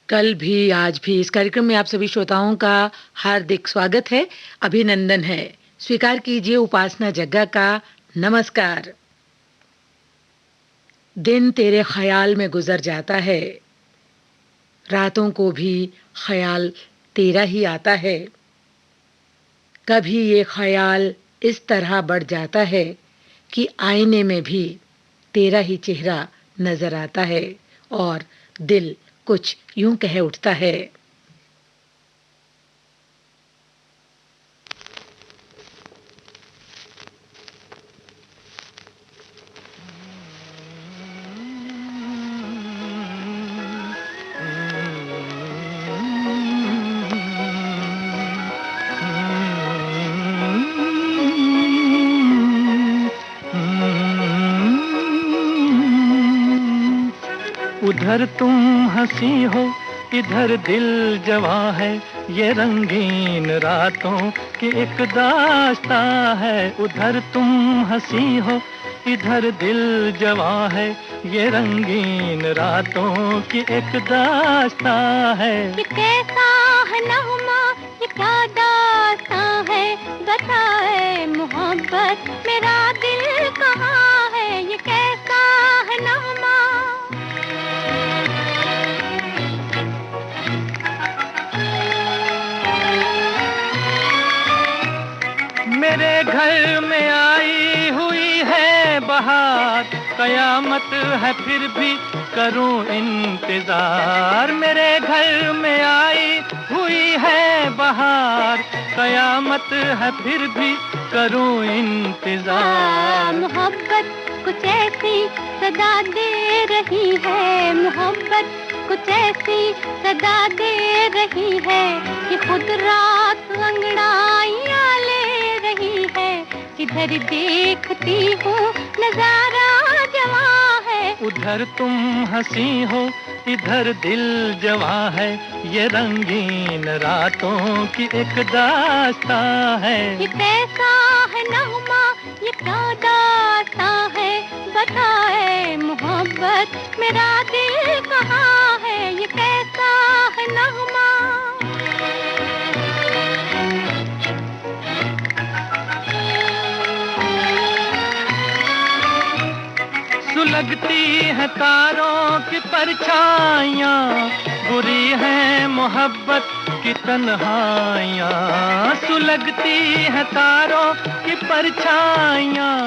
कल भी आज भी इस कार्यक्रम में आप सभी श्रोताओं का हार्दिक स्वागत है, अभिनंदन है। स्वीकार कीजिए उपासना जग्गा का नमस्कार। दिन तेरे ख्याल में गुजर जाता है, रातों को भी ख्याल तेरा ही आता है। कभी ये ख्याल इस तरह बढ़ जाता है कि आईने में भी तेरा ही चेहरा नजर आता है और दिल कुछ यूं कह उठता है। उधर तुम हंसी हो, इधर दिल जवां है। ये रंगीन रातों की एक दास्तां है। उधर तुम हंसी हो, इधर दिल जवां है। ये रंगीन रातों की एक दास्तां है। ये कैसा है नगमा, ये क्या दास्तां है। बताए मोहब्बत मेरा दिल कहाँ है। ये कैसा है नगमा। मेरे घर में आई हुई है बहार, कयामत है फिर भी करूं इंतजार। मेरे घर में आई हुई है बहार, कयामत है फिर भी करूं इंतजार। मोहब्बत कुछ ऐसी सदा दे रही है। मोहब्बत कुछ ऐसी सदा दे रही है कि खुद रात अंगड़ाइयां ले रही है। इधर देखती हूँ नजारा जवां है। उधर तुम हंसी हो, इधर दिल जवां है। ये रंगीन रातों की एक दास्तां है। ये कैसा है नगमा, ये क्या दास्तां है। बताए मोहब्बत मेरा दिल कहाँ है। ये कैसा है नगमा। सुलगती है तारों की परछाइयाँ, बुरी है मोहब्बत की तन्हाइयाँ। सुलगती है तारों की परछाइयाँ,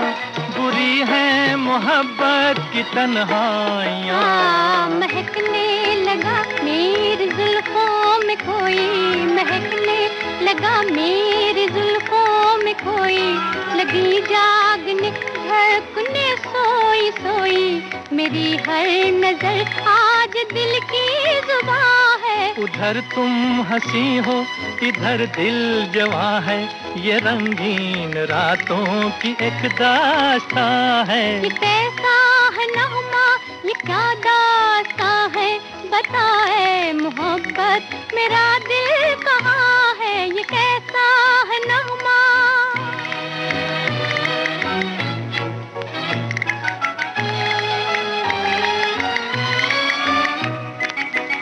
बुरी है मोहब्बत की तन्हाइयाँ। महकने लगा मेरी जुल्फों में कोई, महकने लगा मेरी जुल्फों में कोई। लगी जागने धड़कने सोई सोई, मेरी हर नजर आज दिल की जुबां है। उधर तुम हंसी हो, इधर दिल जवां है। ये रंगीन रातों की एक दास्तां है। ये कैसा है नगमा, ये क्या दास्तां है। बताए मोहब्बत मेरा दिल कहाँ है। ये कैसा है नगमा।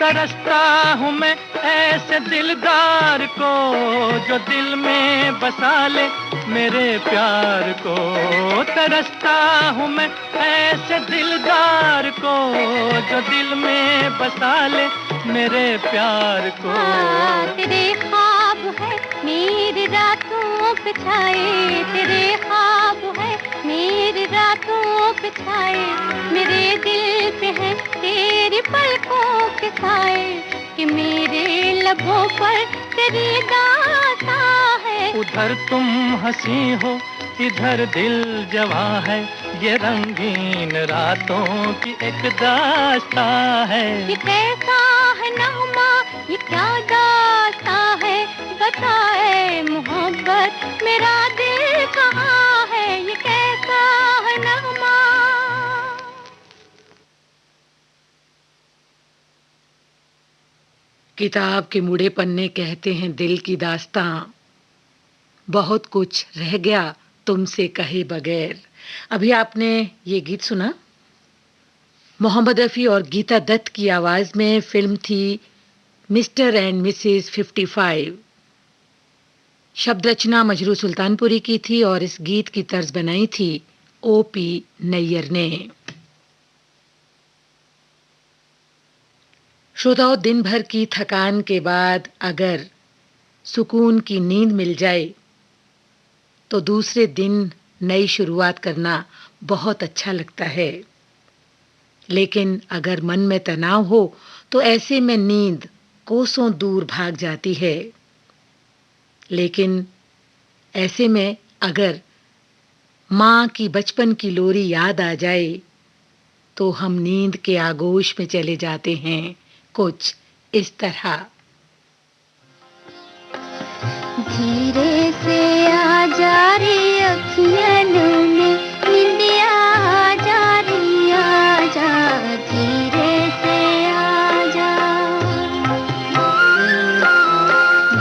तरसता हूँ मैं ऐसे दिलदार को, जो दिल में बसा ले मेरे प्यार को। तरसता हूँ मैं ऐसे दिलदार को, जो दिल में बसा ले मेरे प्यार को। तेरे ख्वाब है मेरी रातों पे छाए। तेरे ख्वाब है मेरी रातों पे छाए। मेरे दिल पे है तेरी पलकों के साए, कि मेरे लबों पर तेरी दास्तां है। उधर तुम हंसी हो, इधर दिल जवां है। ये रंगीन रातों की एक दास्तां है। ये कैसा है नगमा, ये क्या दास्तां है। बताए मोहब्बत मेरा दिल कहाँ है। ये कैसा है नगमा। किताब के मुड़े पन्ने कहते हैं दिल की दास्तां, बहुत कुछ रह गया तुमसे कहे बगैर। अभी आपने ये गीत सुना, मोहम्मद रफ़ी और गीता दत्त की आवाज़ में। फिल्म थी मिस्टर एंड मिसेस 55। शब्द रचना मजरू सुल्तानपुरी की थी और इस गीत की तर्ज बनाई थी O.P. नैयर ने। श्रोताओं, दिन भर की थकान के बाद अगर सुकून की नींद मिल जाए तो दूसरे दिन नई शुरुआत करना बहुत अच्छा लगता है। लेकिन अगर मन में तनाव हो तो ऐसे में नींद कोसों दूर भाग जाती है। लेकिन ऐसे में अगर माँ की बचपन की लोरी याद आ जाए तो हम नींद के आगोश में चले जाते हैं, कुछ इस तरह। धीरे से आ जा रे अखियन में निंदिया आ जा रे आ जा, धीरे से आ जा,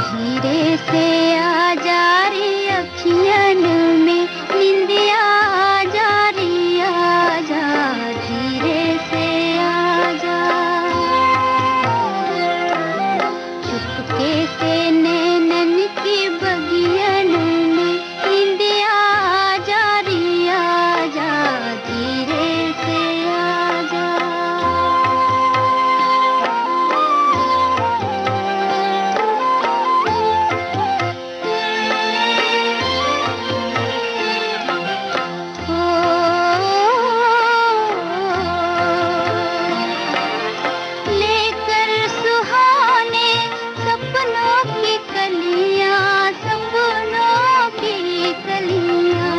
धीरे से आ जा रे अखियन में निंदिया आ जा रे आ जा, धीरे से आ जा, चुपके से नैनन की बगियन में निंदिया आ जा रे आ जा, धीरे से आ जा। लेकर सुहाने सपनों की कलियां, सपनों की कलियां,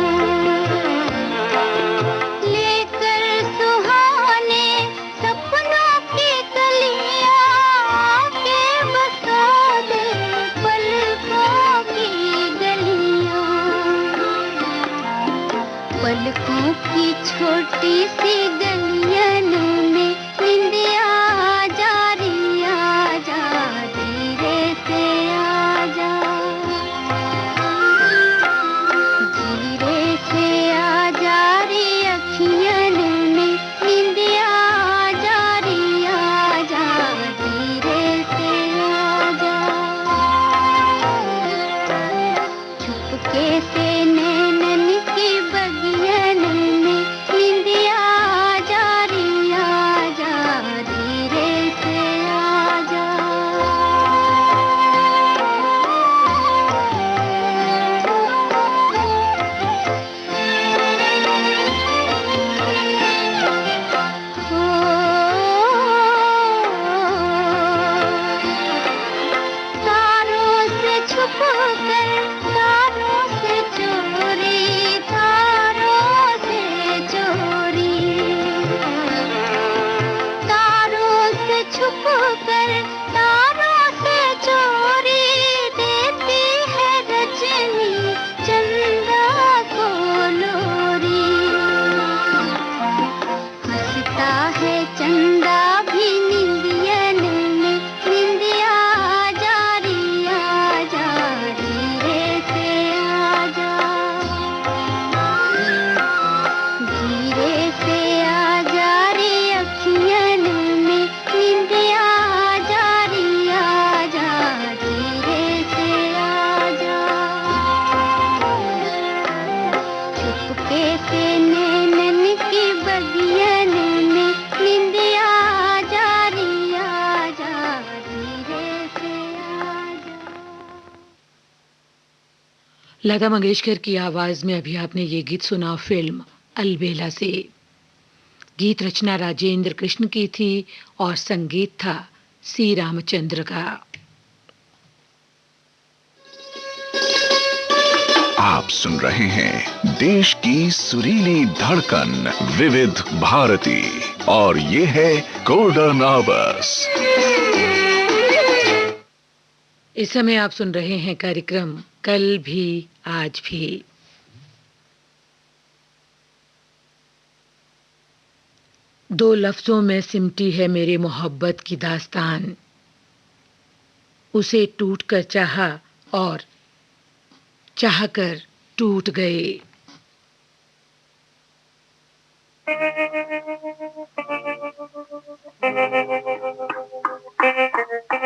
लेकर सुहाने सपनों की कलियां, आके बसा दे पलकों की गलियां, पलकों की छोटी सी गलियन में निंदिया आ जा रे आ जा, धीरे से आ जा, धीरे से आ जा रे अखियन में निंदिया आ जा रे आ जा, धीरे से आ जा, चुपके से नैनन की बगियन में निंदिया आ जा रे आ जा, धीरे से आ जा। तारों से छुप कर, तारों से चोरी, तारों से चोरी, तारों से छुप कर, तारों से चोरी, देती है रजनी चंदा को लोरी, हंसता है चंदा भी निंदियन में निंदिया आ जा रे आ जा, धीरे से आ जा, धीरे से आ जा रे अखियन में निंदिया आ जा रे आ जा, धीरे से आ जा, चुपके से नैनन की बगियन में निंदिया आ जा रे आ जा, धीरे से आ जा। लता मंगेशकर की आवाज में अभी आपने ये गीत सुना फिल्म अलबेला से। गीत रचना राजेंद्र कृष्ण की थी और संगीत था सी रामचंद्र का। आप सुन रहे हैं देश की सुरीली धड़कन विविध भारती और ये है गोल्डन आवर्स। इस समय आप सुन रहे हैं कार्यक्रम कल भी आज भी। दो लफ्जों में सिमटी है मेरे मोहब्बत की दास्तान, उसे टूट कर चाहा और चाहकर टूट गए। वो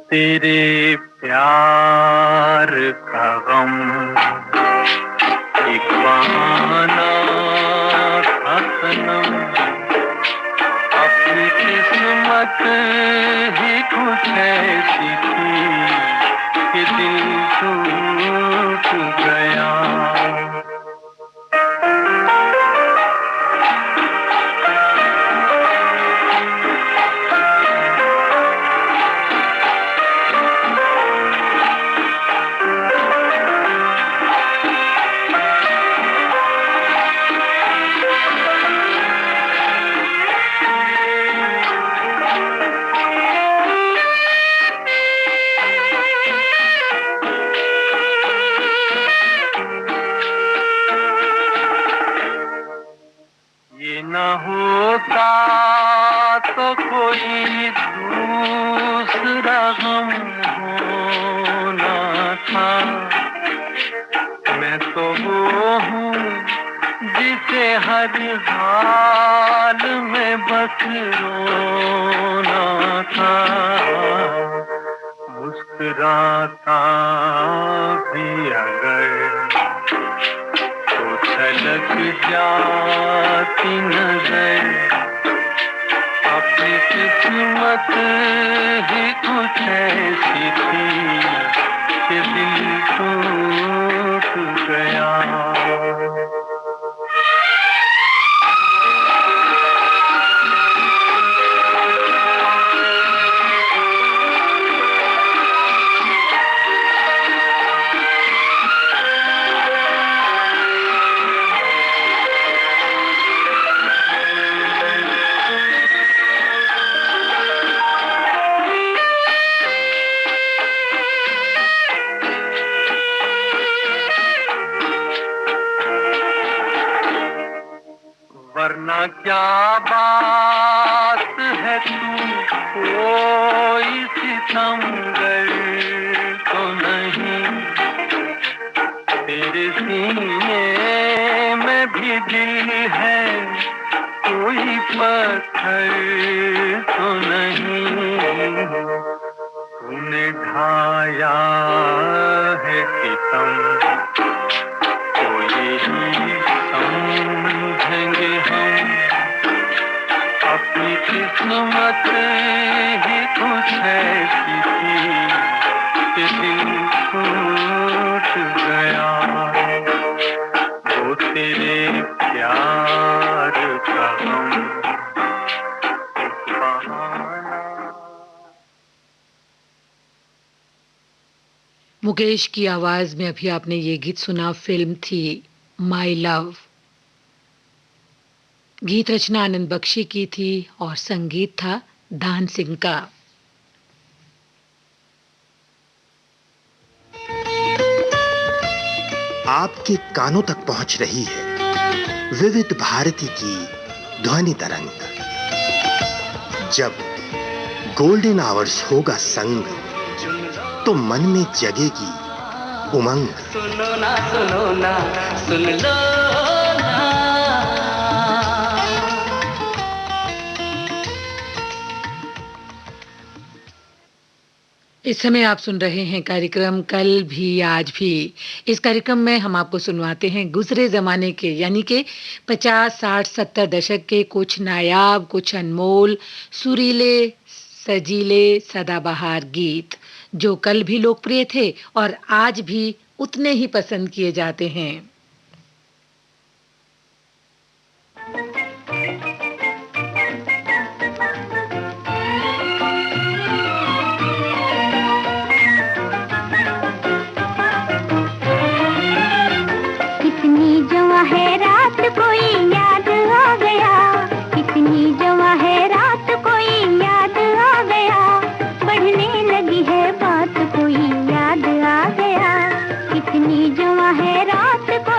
तेरे प्यार का गम एक बहाना था सनम, अपनी किस्मत ही कुछ ऐसी थी कि दिल टूट गया। न होता तो कोई दूसरा गम होना था, मैं तो वो हूँ जिसे हर हाल में बस रोना था। मुस्कुराता भी अगर तो छलक जाती नजर, अपनी किस्मत ही कुछ ऐसी थी कि दिल टूट गया। वरना क्या बात है तू कोई सितमगर तो नहीं, तेरे सीने में भी दिल है कोई पत्थर तो नहीं। तूने ढाया है सितम तो यही समझेंगे हम, अपनी किस्मत ही कुछ ऐसी थी कि दिल टूट गया। वो तेरे प्यार का गम एक बहाना। मुकेश की आवाज में अभी आपने ये गीत सुना, फिल्म थी माई लव। गीत रचना आनंद बख्शी की थी और संगीत था दान सिंह का। आपके कानों तक पहुंच रही है विविध भारती की ध्वनि तरंग। जब गोल्डन आवर्स होगा संग तो मन में जगेगी उमंग। सुनो ना सुन लो ना। इस समय आप सुन रहे हैं कार्यक्रम कल भी आज भी। इस कार्यक्रम में हम आपको सुनवाते हैं गुजरे जमाने के यानी के 50, 60, 70 दशक के कुछ नायाब, कुछ अनमोल, सुरीले, सजीले, सदाबहार गीत जो कल भी लोकप्रिय थे और आज भी उतने ही पसंद किए जाते हैं। रात को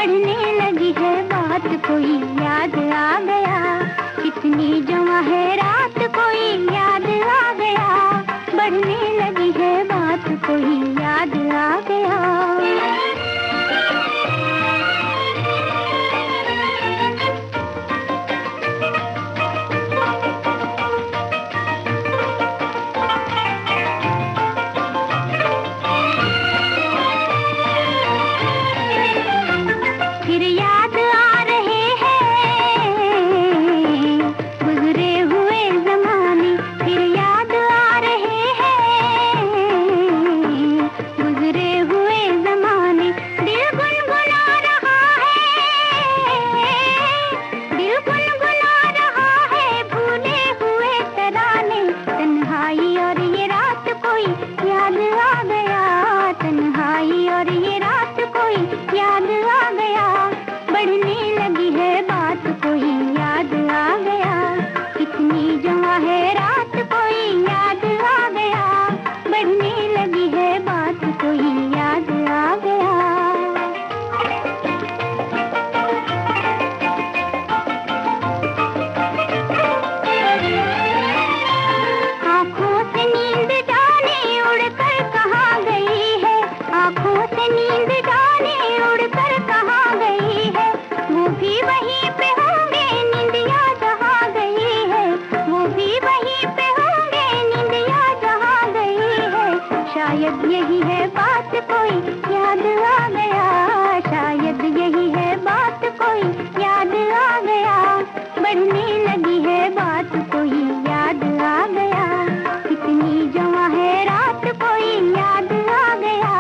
बढ़ने लगी है बात, कोई याद आ गया, कितनी जमा है रात, कोई याद आ गया, बढ़ने लगी है बात, कोई याद आ गया। फिर याद आ रहे हैं गुजरे हुए ज़माने, फिर याद आ रहे हैं गुजरे हुए ज़माने। दिल गुनगुना रहा है, दिल गुनगुना रहा है भूले हुए तराने। तन्हाई और ये रात कोई याद आ गया, तन्हाई और ये रात कोई याद आ गया, बढ़ने लगी है बात, कोई याद आ गया, कितनी जमा है रात, कोई याद आ गया, बढ़ने लगी है बात, कोई याद आ गया। आँखों से नींद जाने उड़कर कहाँ गई है, आँखों से नींद जाने उड़कर कहाँ गई है, वो भी वहीं पे होंगे निंदिया जहाँ गई है, वो भी वहीं पे होंगे निंदिया जहाँ गई है। शायद यही है बात, कोई याद आ गया, शायद यही है बात, कोई याद आ गया, बढ़ने लगी है बात, कोई याद आ गया, कितनी जमा है रात, कोई याद आ गया,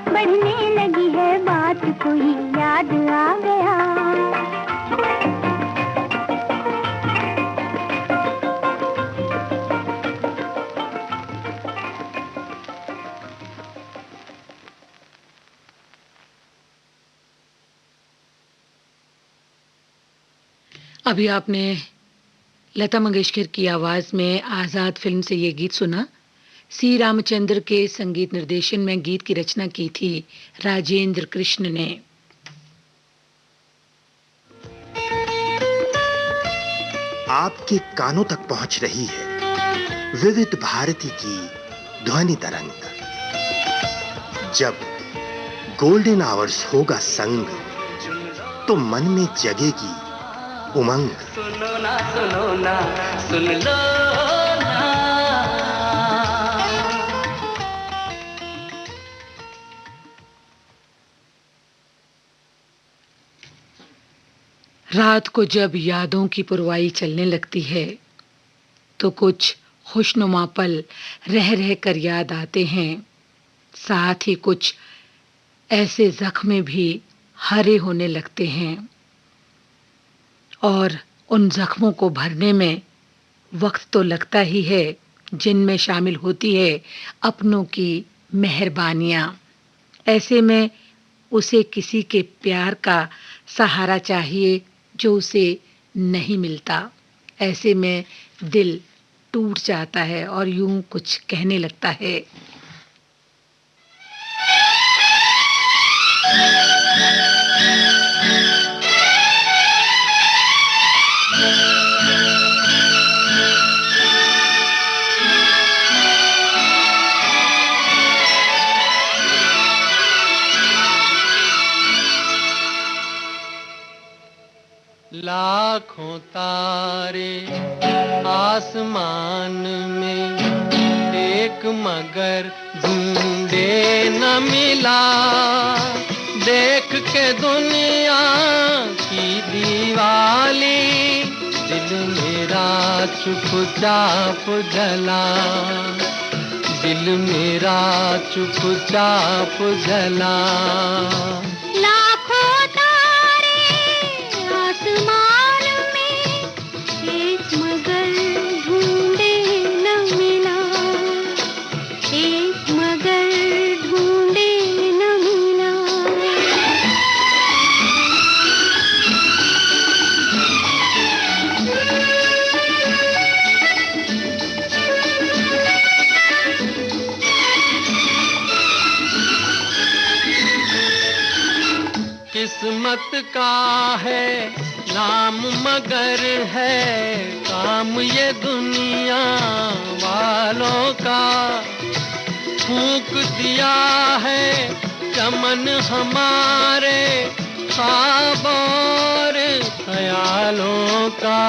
बढ़ने लगी है बात, कोई याद आ गया। अभी आपने लता मंगेशकर की आवाज में आजाद फिल्म से ये गीत सुना। सी रामचंद्र के संगीत निर्देशन में गीत की रचना की थी राजेंद्र कृष्ण ने। आपके कानों तक पहुंच रही है विविध भारती की ध्वनि तरंग। जब गोल्डन आवर्स होगा संग, तो मन में जगेगी उमंग। सुनो ना सुन लो ना। रात को जब यादों की पुरवाई चलने लगती है, तो कुछ खुशनुमा पल रह रह कर याद आते हैं, साथ ही कुछ ऐसे जख्म भी हरे होने लगते हैं, और उन जख्मों को भरने में वक्त तो लगता ही है, जिनमें शामिल होती है अपनों की मेहरबानियाँ। ऐसे में उसे किसी के प्यार का सहारा चाहिए जो उसे नहीं मिलता। ऐसे में दिल टूट जाता है और यूं कुछ कहने लगता है। लाखों तारे आसमान में, एक मगर ढूंढे न मिला। देख के दुनिया की दीवाली, दिल मेरा चुपचाप जला, दिल मेरा चुपचाप जला। किस्मत का है नाम मगर है काम ये दुनिया वालों का। फूंक दिया है चमन हमारे ख्वाब और ख्यालों का।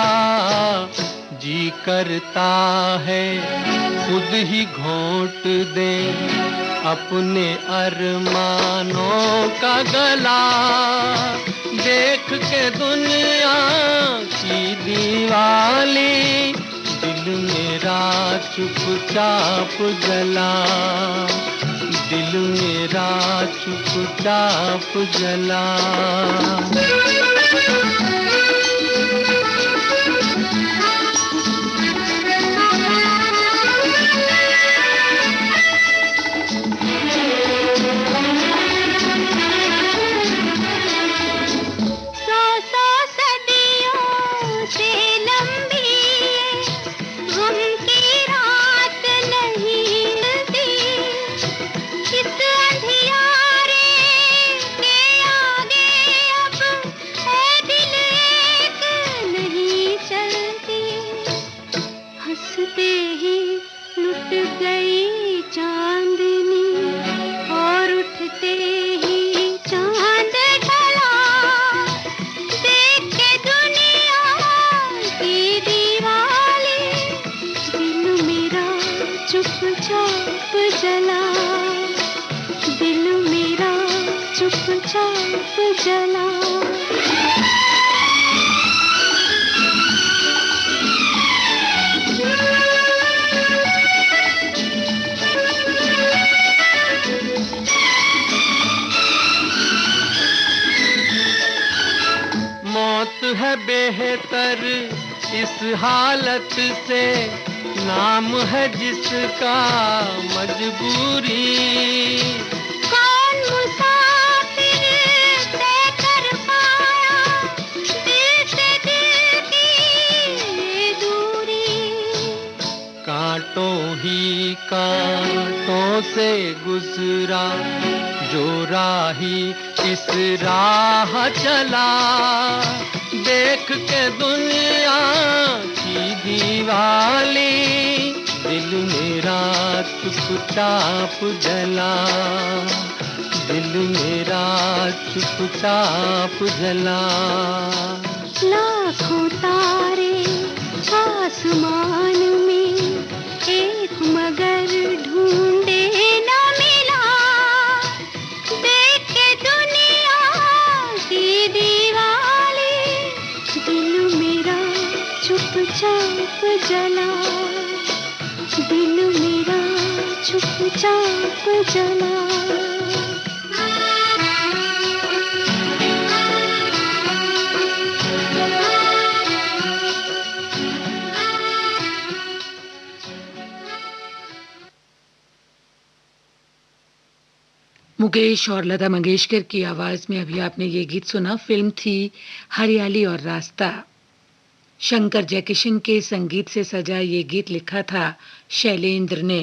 जी करता है खुद ही घोंट दे अपने अरमानों का गला। देख के दुनिया की दीवाली दिल मेरा चुपचाप जला। दिल मेरा चुपचाप जला। चुपचाप जला। दिल मेरा चुपचाप जला। मौत है बेहतर इस हालत से नाम है जिसका मजबूरी। कौन मुसाफिर तय कर पाया दिल से दिल की ये दूरी। कांटों ही कांटों से गुजरा जो राही इस राह चला। देख के दुनिया की दीवाली दिल मेरा चुपचाप जला। दिल मेरा चुपचाप जला। लाखों तारे आसमान में एक मगर ढूंढे न मिला। देख के दुनिया की दीवाली दिल मेरा चुपचाप जला। दिल मेरा चुपचाप जला। मुकेश और लता मंगेशकर की आवाज में अभी आपने ये गीत सुना। फिल्म थी हरियाली और रास्ता। शंकर जयकिशन के संगीत से सजा ये गीत लिखा था शैलेंद्र ने।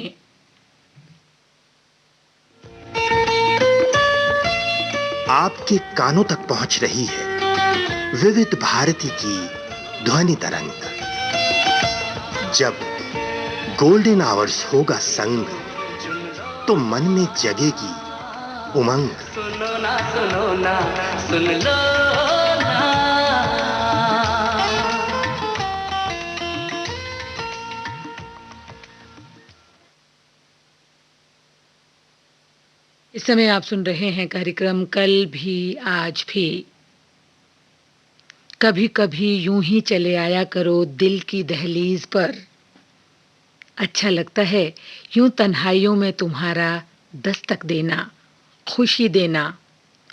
आपके कानों तक पहुंच रही है विविध भारती की ध्वनि तरंग। जब गोल्डन आवर्स होगा संग तो मन में जगेगी उमंग। सुनो ना सुन लो ना। इस समय आप सुन रहे हैं कार्यक्रम कल भी आज भी। कभी कभी यूं ही चले आया करो दिल की दहलीज पर। अच्छा लगता है यूं तन्हाइयों में तुम्हारा दस्तक देना, खुशी देना,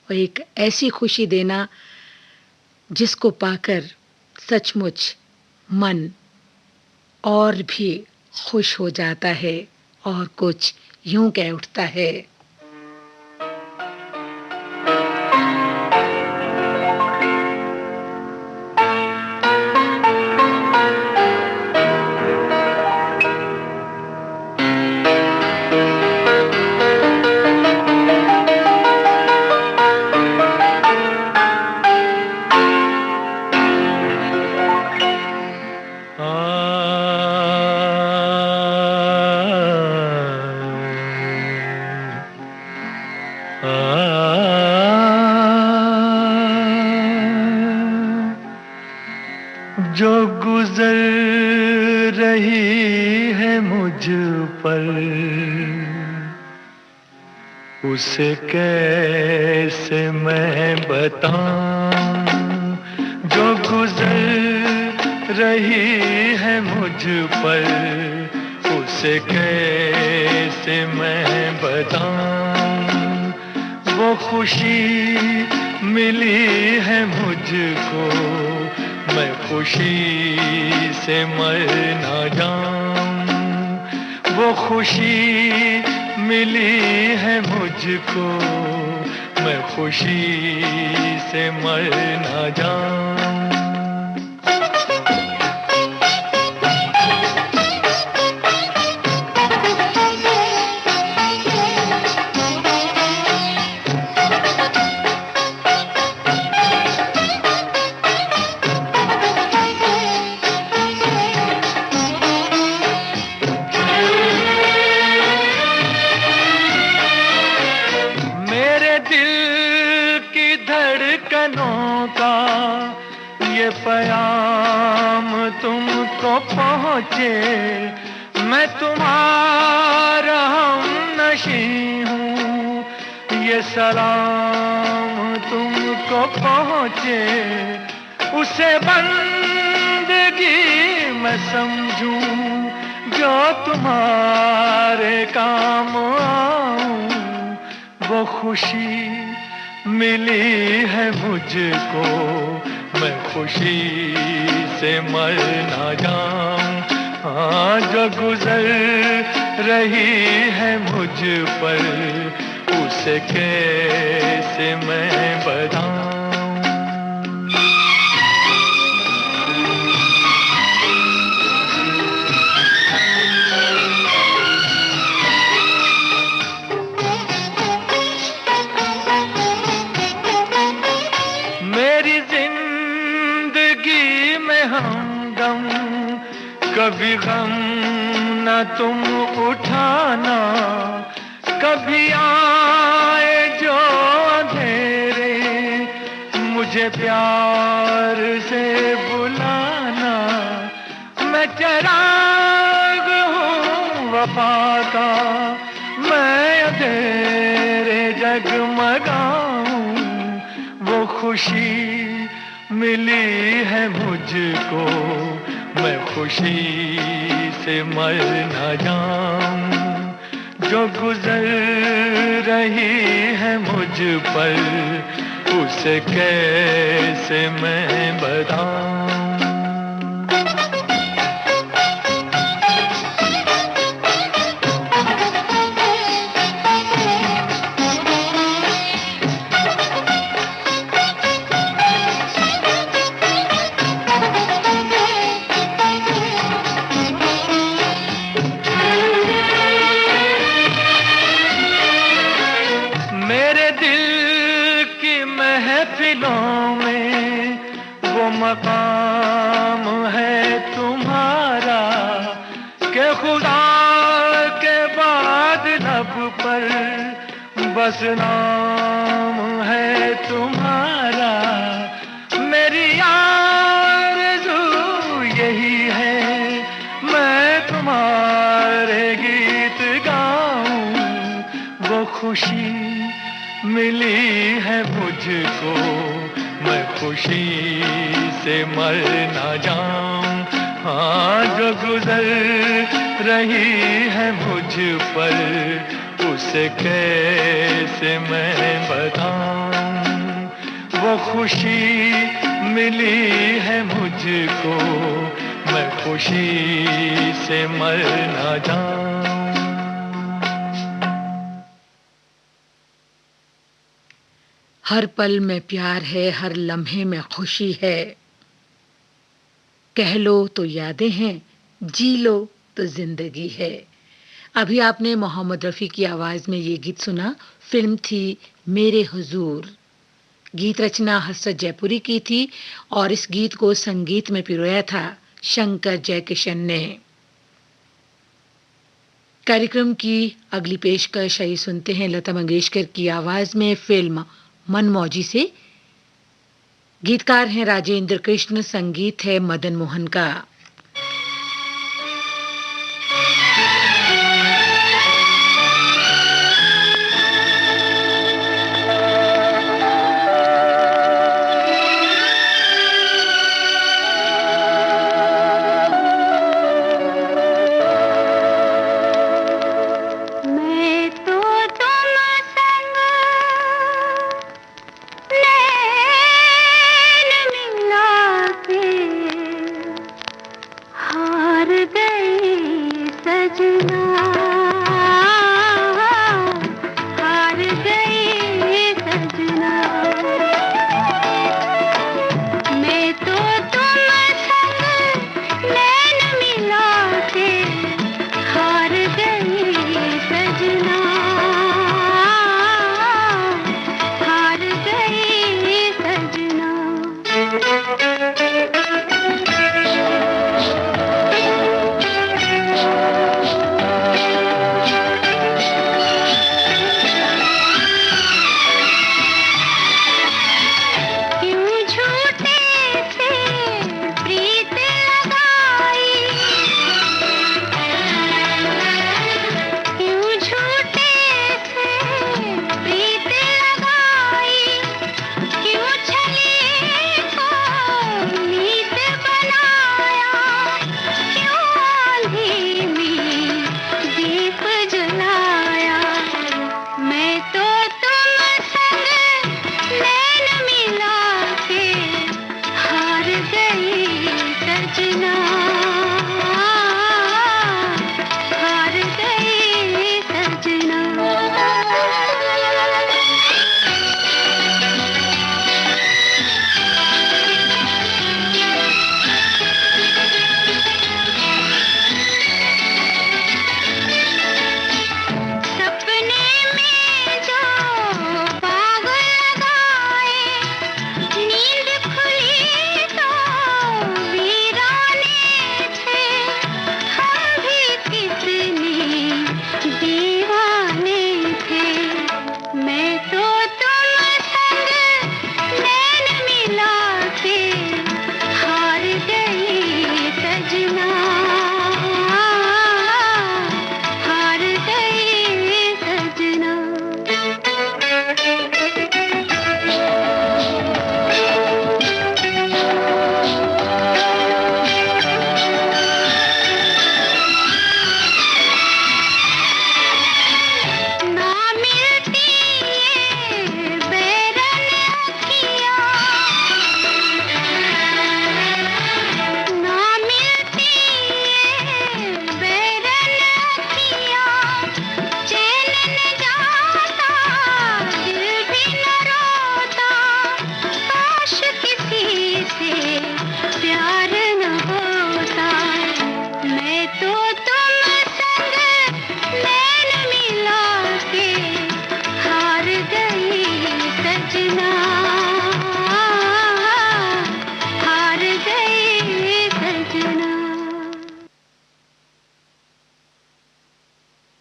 और एक ऐसी खुशी देना जिसको पाकर सचमुच मन और भी खुश हो जाता है और कुछ यूं कह उठता है। जो गुजर रही है मुझ पर, उसे कैसे मैं बताऊं। जो गुजर रही है मुझ पर, उसे कैसे मैं बताऊं। वो खुशी मिली है मुझको, मैं खुशी से मर ना जाऊं। वो खुशी मिली है मुझको, मैं खुशी से मर ना जाऊं। ये पैगाम तुमको पहुँचे, मैं तुम्हारा हमनशी हूँ। ये सलाम तुमको पहुँचे, उसे बंदगी मैं समझूं, जो तुम्हारे काम आऊं। वो खुशी मिली है मुझको, मैं खुशी से मर ना जाऊं। हाँ, जो गुजर रही है मुझ पर, उसे कैसे मैं बताऊं। कभी गम न तुम उठाना, कभी आए जो अंधेरे, मुझे प्यार से बुलाना। मैं चिराग हूँ वफा का, मैं अंधेरे जगमगाऊं। वो खुशी मिली है मुझको, मैं खुशी से मर ना जाऊं। जो गुजर रही है मुझ पर, उसे कैसे मैं बताऊं। में वो मकाम है तुम्हारा, के खुदा के बाद लब पर बस नाम है तुम्हारा। मेरी आरज़ू यही है, मैं तुम्हारे गीत गाऊं। वो खुशी मिली है मुझको, मैं खुशी से मर ना जाऊं। हाँ, जो गुजर रही है मुझ पर, उसे कैसे मैं बताऊं। वो खुशी मिली है मुझको, मैं खुशी से मर ना जाऊं। हर पल में प्यार है, हर लम्हे में खुशी है। कह लो तो यादें हैं, जी लो तो जिंदगी है। अभी आपने मोहम्मद रफ़ी की आवाज में ये गीत सुना। फिल्म थी मेरे हुजूर। गीत रचना हसरत जयपुरी की थी और इस गीत को संगीत में पिरोया था शंकर जयकिशन ने। कार्यक्रम की अगली पेशकश आइए सुनते हैं लता मंगेशकर की आवाज में फिल्म मनमौजी से गीतकार हैं राजेंद्र कृष्ण, संगीत है मदन मोहन का।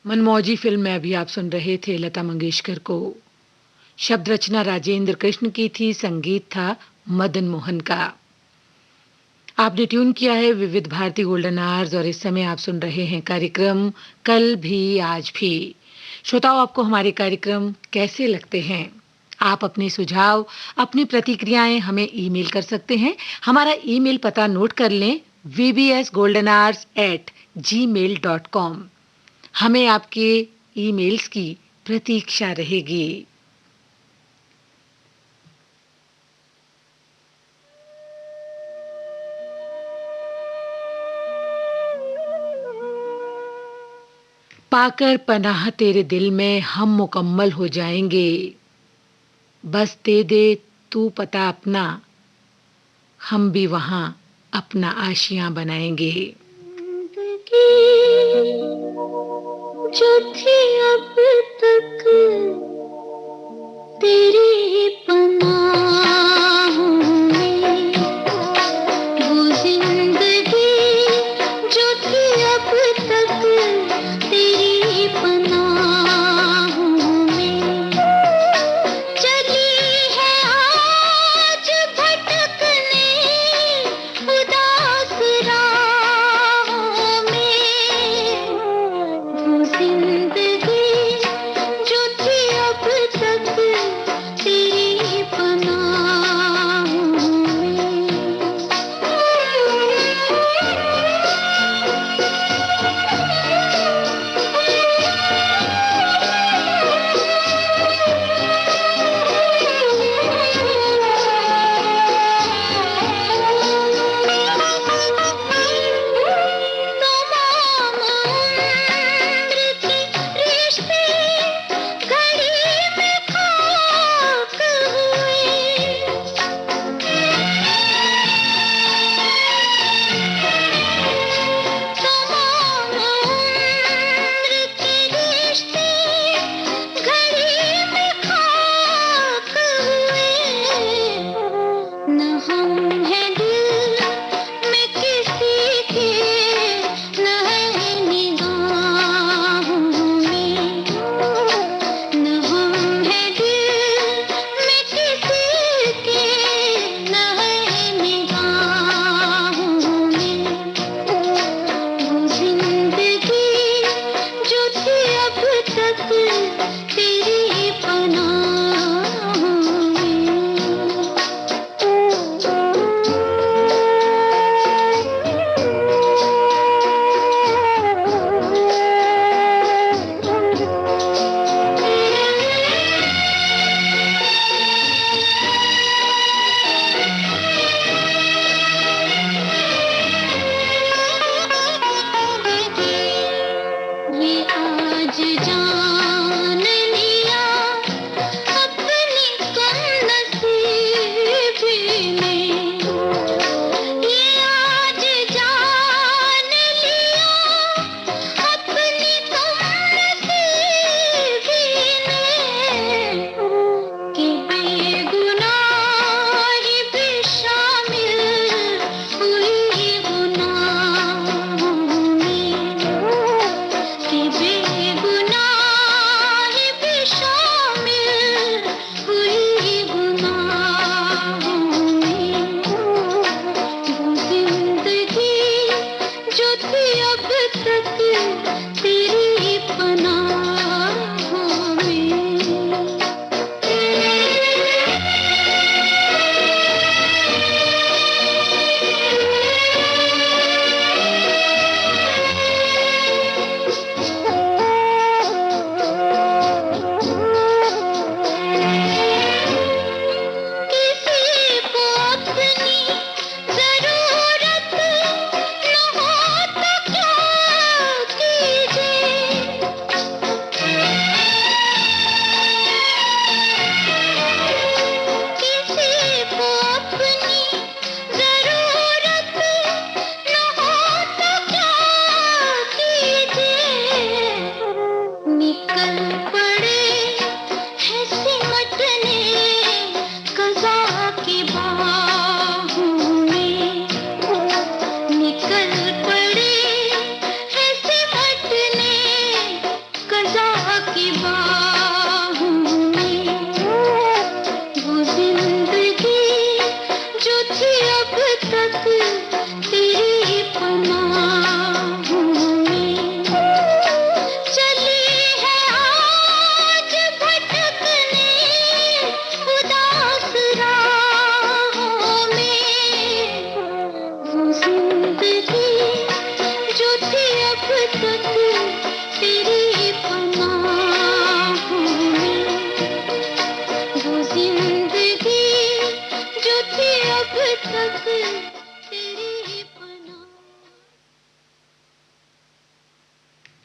मनमौजी फिल्म में अभी आप सुन रहे थे लता मंगेशकर को। शब्द रचना राजेंद्र कृष्ण की थी, संगीत था मदन मोहन का। आपने ट्यून किया है विविध भारती गोल्डन आवर्स और इस समय आप सुन रहे हैं कार्यक्रम कल भी आज भी। श्रोताओं, आपको हमारे कार्यक्रम कैसे लगते हैं? आप अपने सुझाव, अपनी प्रतिक्रियाएं हमें ईमेल कर सकते हैं। हमारा ईमेल पता नोट कर लें, vbsgoldenhours@gmail.com। हमें आपके ईमेल्स की प्रतीक्षा रहेगी। पाकर पनाह तेरे दिल में हम मुकम्मल हो जाएंगे, बस दे दे तू पता अपना, हम भी वहां अपना आशियां बनाएंगे। जो थी अब तक तेरी पनाहों में, वो जिंदगी जो थी अब तक तेरी पनाहों में, चली है आज भटक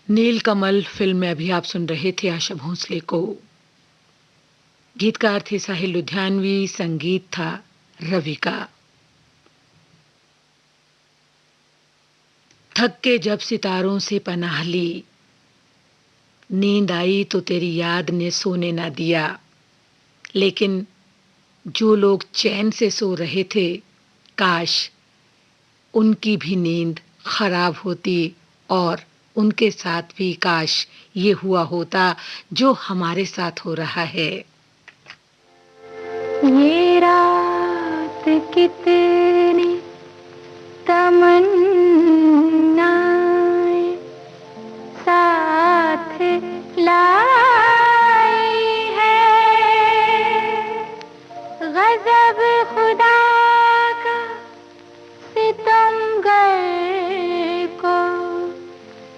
नीलकमल फिल्म में अभी आप सुन रहे थे आशा भोसले को। गीतकार थे साहिल लुधियानवी, संगीत था रवि का। थक के जब सितारों से पनाह ली, नींद आई तो तेरी याद ने सोने ना दिया। लेकिन जो लोग चैन से सो रहे थे, काश उनकी भी नींद खराब होती और उनके साथ भी काश ये हुआ होता जो हमारे साथ हो रहा है। ये रात कितनी तमन्नाएं साथ लाई है, गजब खुदा का सितमगर को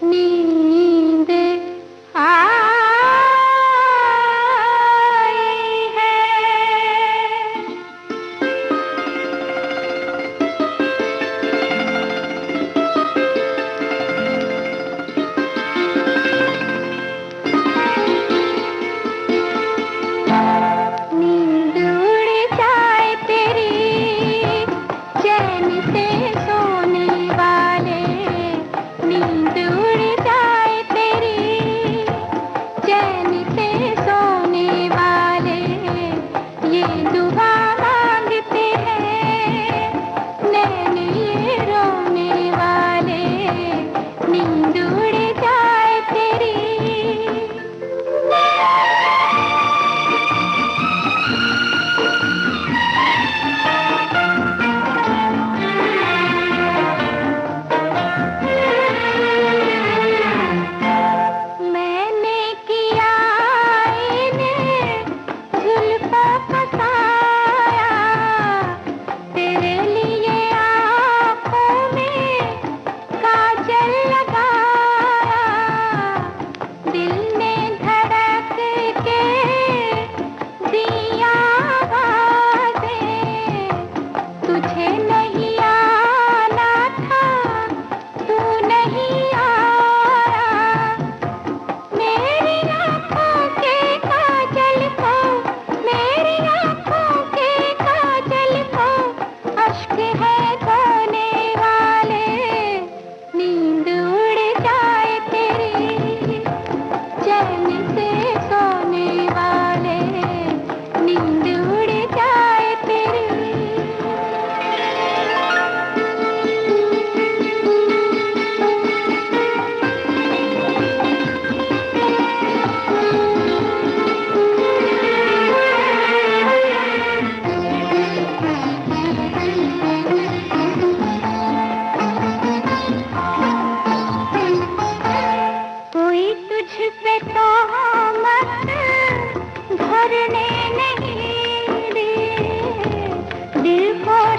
नींद आई है।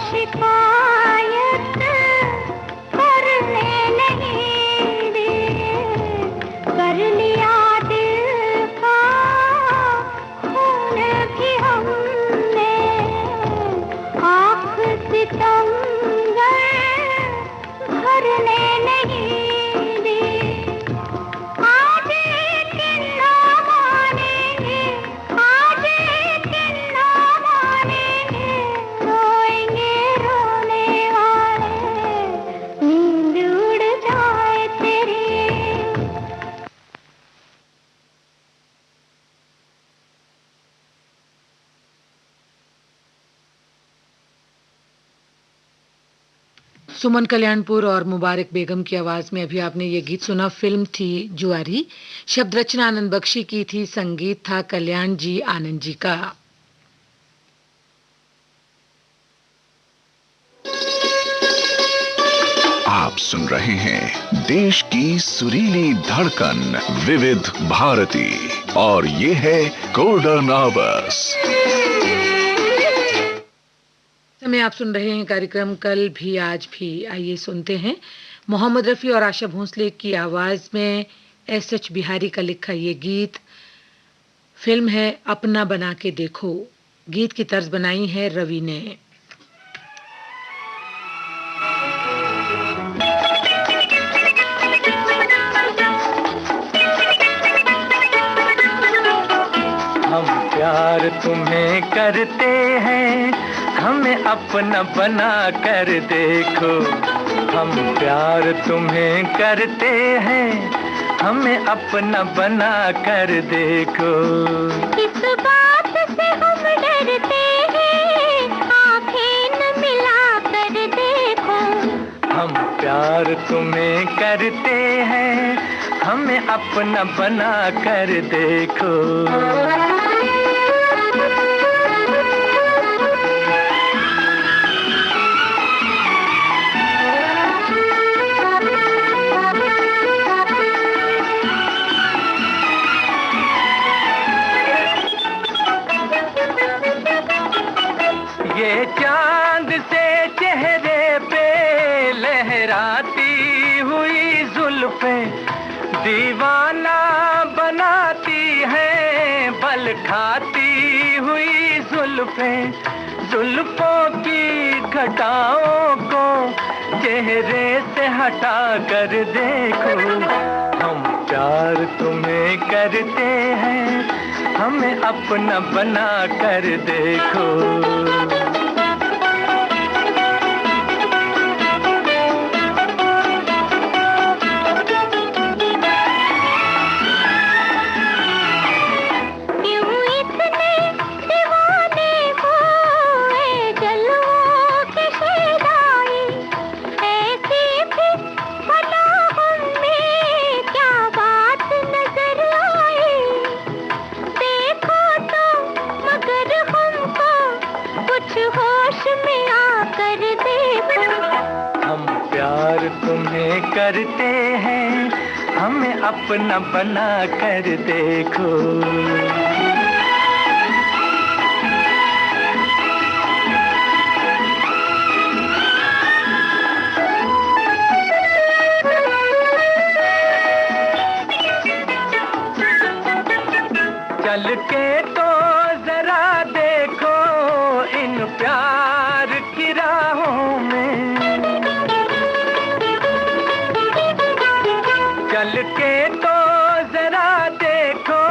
शिकायत करने नहीं दिए, कर लिया दिल का खून भी हमने, आँख सितमगर भरने नहीं दी। आज एक ना मानेंगे, आज एक ना मानेंगे, रोएंगे रोने वाले, नींद उड़ जाए तेरी। सुमन कल्याणपुर और मुबारक बेगम की आवाज में अभी आपने ये गीत सुना। फिल्म थी जुआरी, शब्द रचना आनंद बख्शी की थी, संगीत था कल्याण जी आनंद जी का। आप सुन रहे हैं देश की सुरीली धड़कन विविध भारती और ये है गोल्डन आवर्स। समय आप सुन रहे हैं कार्यक्रम कल भी आज भी। आइए सुनते हैं मोहम्मद रफी और आशा भोंसले की आवाज में एस.एच. बिहारी का लिखा ये गीत। फिल्म है अपना बना के देखो। गीत की तर्ज बनाई है रवि ने। हम प्यार तुम्हें करते हैं, हमें अपना बना कर देखो। हम प्यार तुम्हें करते हैं, हमें अपना बना कर देखो। इस बात से हम डरते हैं, आंखें न मिला कर देखो। हम प्यार तुम्हें करते हैं, हमें अपना बना कर देखो। ये चांद से चेहरे पे लहराती हुई जुल्फें दीवाना बनाती हैं, बल खाती हुई जुल्फें। जुल्फों की घटाओं को चेहरे से हटा कर देखो। हम प्यार तुम्हें करते हैं, हमें अपना बना कर देखो। करते हैं, हमें अपना बना कर देखो। चल के तो जरा देखो इन प्यार की राहों में, चल के तो जरा देखो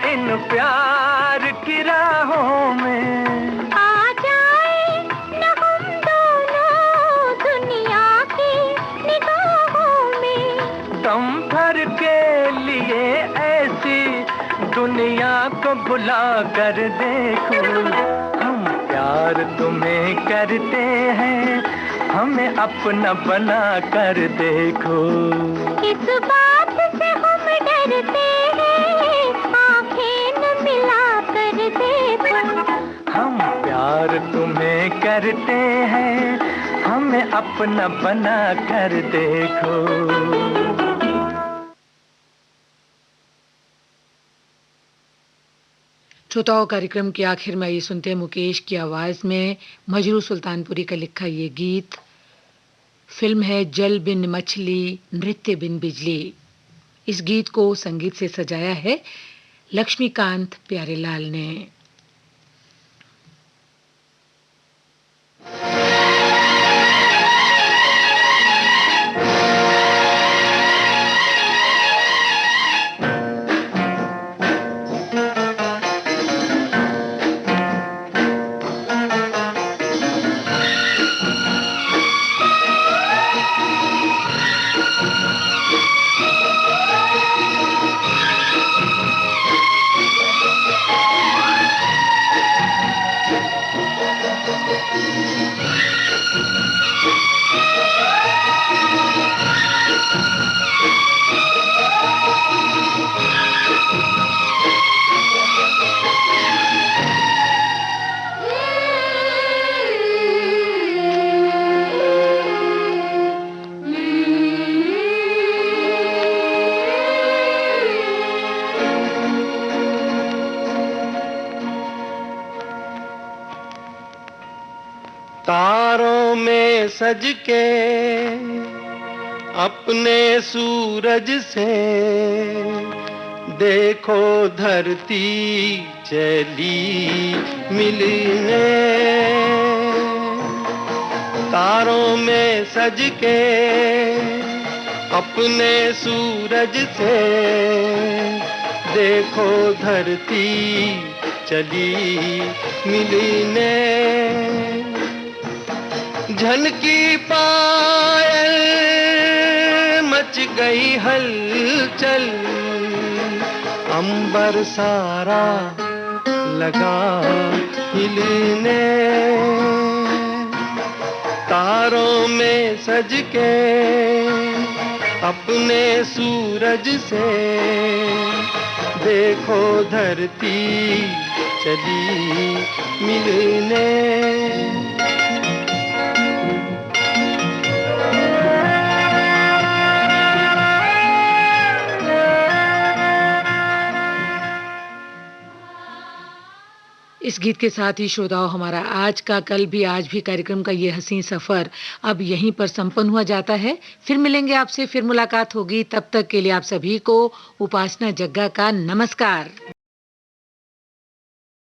इन प्यार की राहों में। आ जाए न हम दोनों दुनिया की निगाहों में, दम भर के लिए ऐसी दुनिया को बुला कर देखो। हम प्यार तुम्हें करते हैं, हमें अपना बना कर देखो। इस बात से हम डरते हैं, आंखें न मिला कर देखो। हम प्यार तुम्हें करते हैं, हमें अपना बना कर देखो। श्रोताओं, कार्यक्रम के आखिर में ये सुनते हैं मुकेश की आवाज में मजरू सुल्तानपुरी का लिखा ये गीत। फिल्म है जल बिन मछली नृत्य बिन बिजली। इस गीत को संगीत से सजाया है लक्ष्मीकांत प्यारेलाल ने। तारों में सज के अपने सूरज से देखो धरती चली मिलने। तारों में सज के अपने सूरज से देखो धरती चली मिलने। झनकी पायल मच गई हलचल, अंबर सारा लगा हिलने। तारों में सज के अपने सूरज से देखो धरती चली मिलने। इस गीत के साथ ही श्रोताओं, हमारा आज का कल भी आज भी कार्यक्रम का ये हसीन सफर अब यहीं पर संपन्न हुआ जाता है। फिर मिलेंगे आपसे, फिर मुलाकात होगी। तब तक के लिए आप सभी को उपासना जग्गा का नमस्कार।